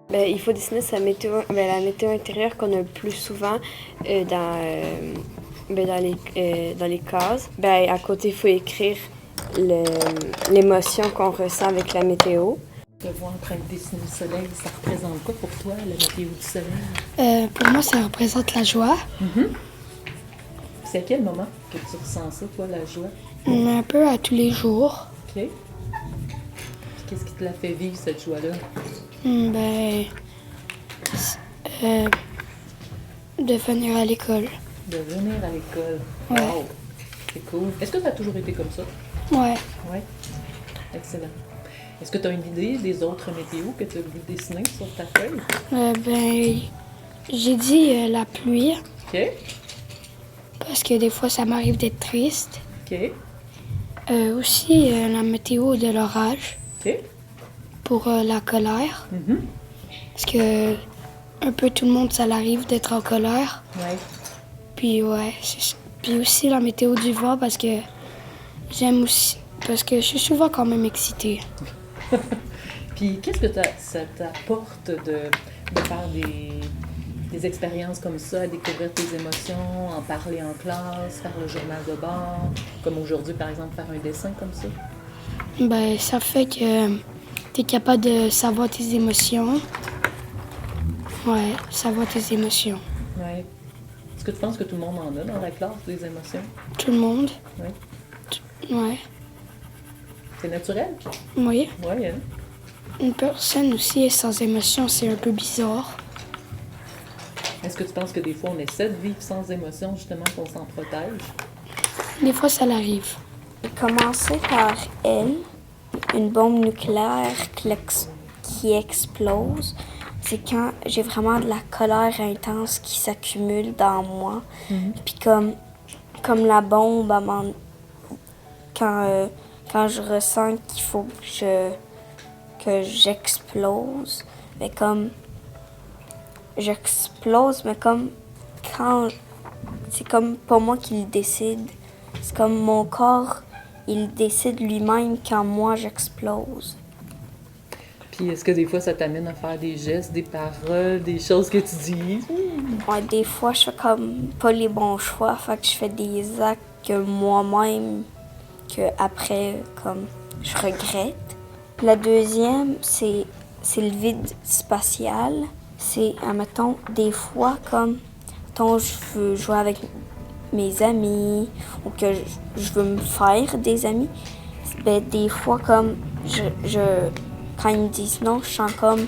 Ben, il faut dessiner la météo intérieure qu'on a le plus souvent dans les cases. Ben, à côté, il faut écrire l'émotion qu'on ressent avec la météo. Te voir en train de dessiner le soleil, ça représente quoi pour toi, la météo du soleil? Pour moi, ça représente la joie. C'est à quel moment que tu ressens ça, toi, la joie? Un peu à tous les jours. OK. Puis qu'est-ce qui te l'a fait vivre, cette joie-là? De venir à l'école. De venir à l'école. Ouais. Wow! C'est cool. Est-ce que ça a toujours été comme ça? Ouais. Oui. Excellent. Est-ce que tu as une idée des autres météos que tu as voulu dessiner sur ta feuille? J'ai dit la pluie, OK. parce que des fois, ça m'arrive d'être triste. OK. Aussi, la météo de l'orage, OK. pour la colère. Mhm. Parce que un peu tout le monde, ça l'arrive d'être en colère. Ouais. Puis ouais, puis aussi la météo du vent, parce que j'aime aussi, parce que je suis souvent quand même excitée. Puis qu'est-ce que ça t'apporte de faire des expériences comme ça, découvrir tes émotions, en parler en classe, faire le journal de bord, comme aujourd'hui par exemple, faire un dessin comme ça? Ben, ça fait que tu es capable de savoir tes émotions. Ouais, savoir tes émotions. Oui. Est-ce que tu penses que tout le monde en a dans la classe, des émotions? Tout le monde. Oui. Ouais. C'est naturel? Oui. Oui, hein? Une personne aussi sans émotion, c'est un peu bizarre. Est-ce que tu penses que des fois on essaie de vivre sans émotion justement qu'on s'en protège? Des fois, ça l'arrive. Commencer par elle, une bombe nucléaire qui explose. C'est quand j'ai vraiment de la colère intense qui s'accumule dans moi. Puis comme la bombe, quand je ressens qu'il faut que j'explose, mais comme j'explose, mais comme quand c'est comme pas moi qui le décide. C'est comme mon corps, il décide lui-même quand moi j'explose. Puis est-ce que des fois ça t'amène à faire des gestes, des paroles, des choses que tu dis? Ouais, des fois, je fais comme pas les bons choix, fait que je fais des actes que moi-même, que après, comme, je regrette. La deuxième, c'est le vide spatial. C'est, admettons, des fois, comme, admettons, je veux jouer avec mes amis ou que je veux me faire des amis. Ben, des fois, comme, quand ils me disent non, je sens comme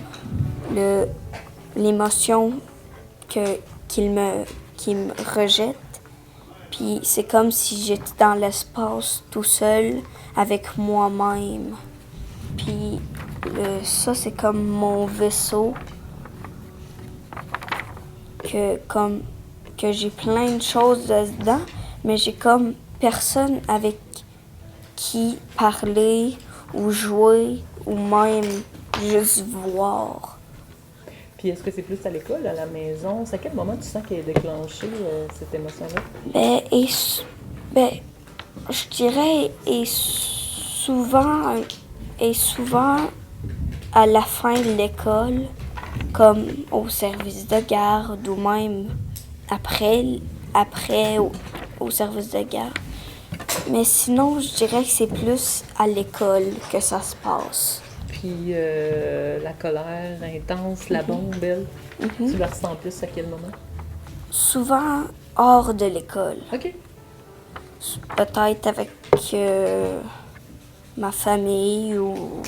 l'émotion qu'ils me rejettent. Puis c'est comme si j'étais dans l'espace tout seul avec moi-même. Puis ça, c'est comme mon vaisseau que j'ai plein de choses dedans, mais j'ai comme personne avec qui parler ou jouer ou même juste voir. Puis est-ce que c'est plus à l'école, à la maison? C'est à quel moment tu sens qu'elle est déclenchée, cette émotion-là? Je dirais, souvent à la fin de l'école, comme au service de garde ou même après au service de garde. Mais sinon, je dirais que c'est plus à l'école que ça se passe. Puis la colère intense, la bombe, elle, tu la ressens plus à quel moment? Souvent hors de l'école. OK. Peut-être avec ma famille ou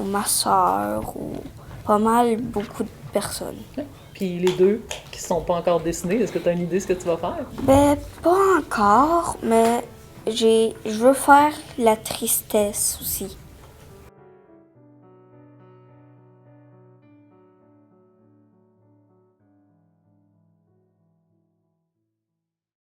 ma soeur ou pas mal beaucoup de personnes. OK. Puis les deux qui ne sont pas encore dessinés, est-ce que tu as une idée de ce que tu vas faire? Ben, pas encore, mais je veux faire la tristesse aussi.